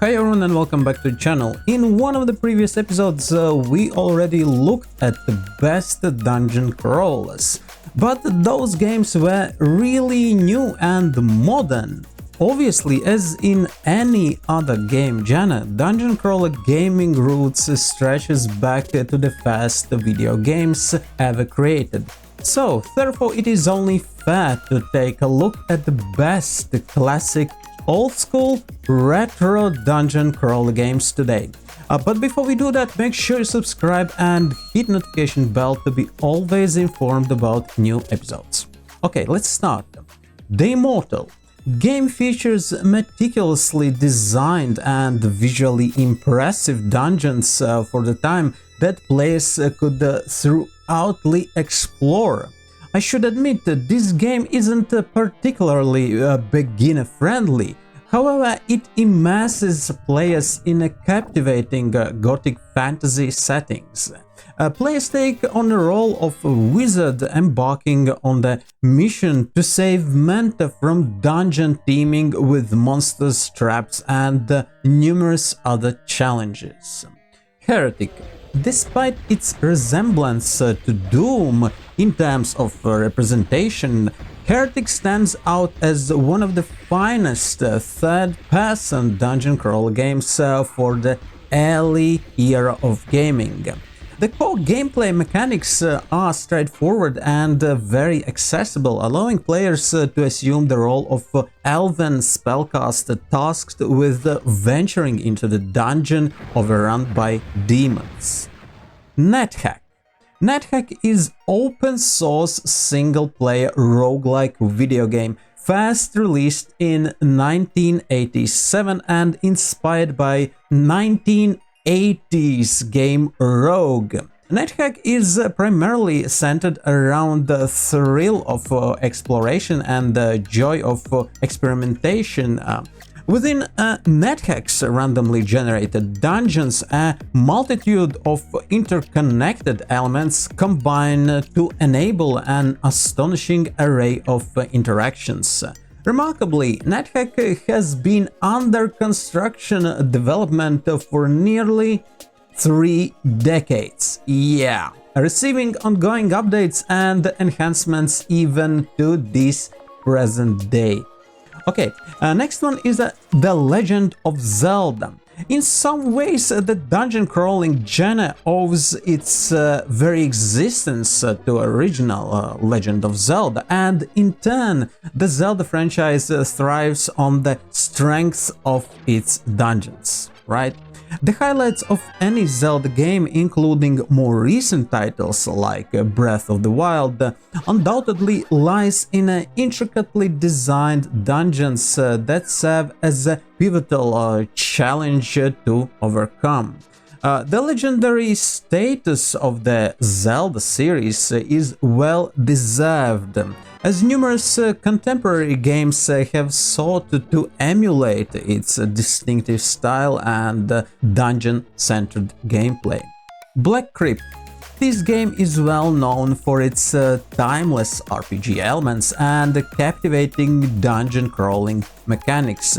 Hi everyone and welcome back to the channel. In one of the previous episodes we already looked at the best dungeon crawlers, but those games were really new and modern. Obviously, as in any other game genre, dungeon crawler gaming roots stretches back to the first video games ever created. So, therefore it is only fair to take a look at the best classic old-school retro dungeon crawler games today. But before we do that, make sure you subscribe and hit notification bell to be always informed about new episodes. Okay, let's start. The Immortal game features meticulously designed and visually impressive dungeons for the time that players could throughoutly explore. I should admit that this game isn't particularly beginner-friendly. However, it immerses players in a captivating gothic fantasy settings. Players take on the role of a wizard embarking on the mission to save Menta from dungeon teeming with monsters, traps, and numerous other challenges. Heretic. Despite its resemblance to Doom in terms of representation, Heretic stands out as one of the finest third-person dungeon crawler games for the early era of gaming. The core gameplay mechanics are straightforward and very accessible, allowing players to assume the role of elven spellcaster tasked with venturing into the dungeon overrun by demons. NetHack. NetHack is open-source single-player roguelike video game, first released in 1987 and inspired by 1980s game Rogue. NetHack is primarily centered around the thrill of exploration and the joy of experimentation. Within NetHack's randomly generated dungeons, a multitude of interconnected elements combine to enable an astonishing array of interactions. Remarkably, NetHack has been under construction development for nearly 3 decades. Yeah, receiving ongoing updates and enhancements even to this present day. Okay, next one is The Legend of Zelda. In some ways, the dungeon crawling genre owes its very existence to original Legend of Zelda, and in turn, the Zelda franchise thrives on the strength of its dungeons, right? The highlights of any Zelda game, including more recent titles like Breath of the Wild, undoubtedly lies in intricately designed dungeons that serve as a pivotal challenge to overcome. The legendary status of the Zelda series is well deserved, as numerous contemporary games have sought to emulate its distinctive style and dungeon-centered gameplay. Black Crypt. This game is well known for its timeless RPG elements and captivating dungeon crawling mechanics.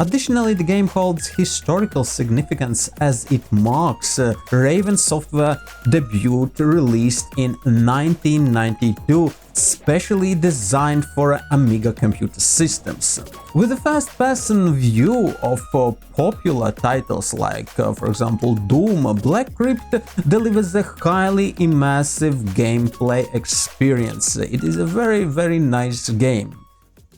Additionally, the game holds historical significance as it marks Raven Software debut released in 1992, specially designed for Amiga computer systems. With a first-person view of popular titles like, for example, Doom, Black Crypt delivers a highly immersive gameplay experience. It is a very nice game.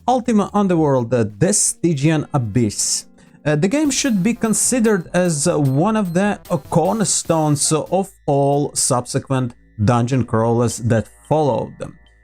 Ultima Underworld, The Stygian Abyss. The game should be considered as one of the cornerstones of all subsequent dungeon crawlers that followed.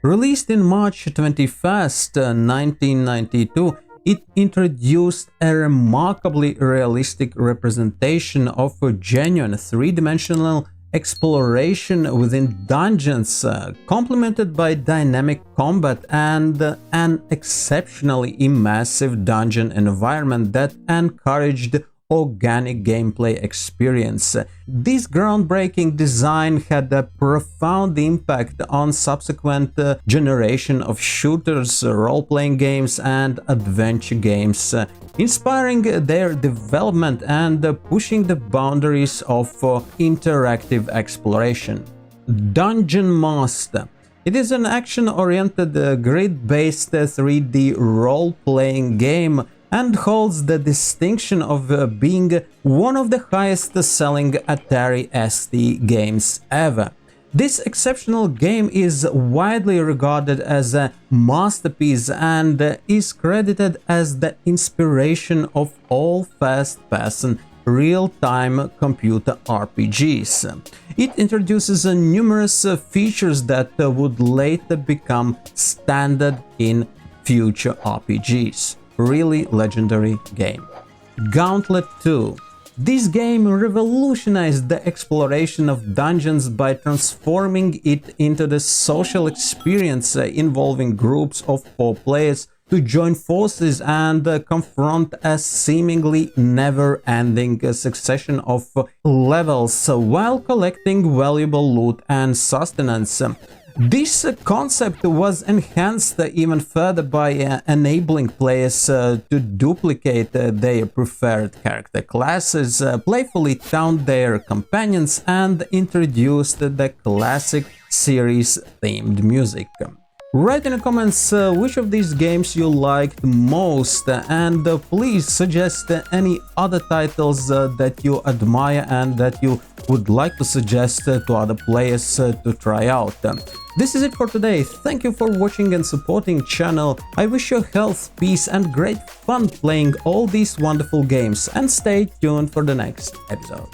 Released in March 21st, 1992, it introduced a remarkably realistic representation of a genuine three-dimensional exploration within dungeons, complemented by dynamic combat and an exceptionally immersive dungeon environment that encouraged organic gameplay experience. This groundbreaking design had a profound impact on subsequent generation of shooters, role-playing games and adventure games, inspiring their development and pushing the boundaries of interactive exploration. Dungeon Master. It is an action-oriented, grid-based 3D role-playing game and holds the distinction of being one of the highest-selling Atari ST games ever. This exceptional game is widely regarded as a masterpiece and is credited as the inspiration of all fast-paced real-time computer RPGs. It introduces numerous features that would later become standard in future RPGs. Really legendary game. Gauntlet 2. This game revolutionized the exploration of dungeons by transforming it into the social experience involving groups of 4 players to join forces and confront a seemingly never-ending succession of levels while collecting valuable loot and sustenance. This concept was enhanced even further by enabling players to duplicate their preferred character classes, playfully taunt their companions, and introduced the classic series-themed music. Write in the comments which of these games you liked most, and please suggest any other titles that you admire and that you would like to suggest to other players to try out. This is it for today. Thank you for watching and supporting channel. I wish you health, peace and great fun playing all these wonderful games, and stay tuned for the next episode.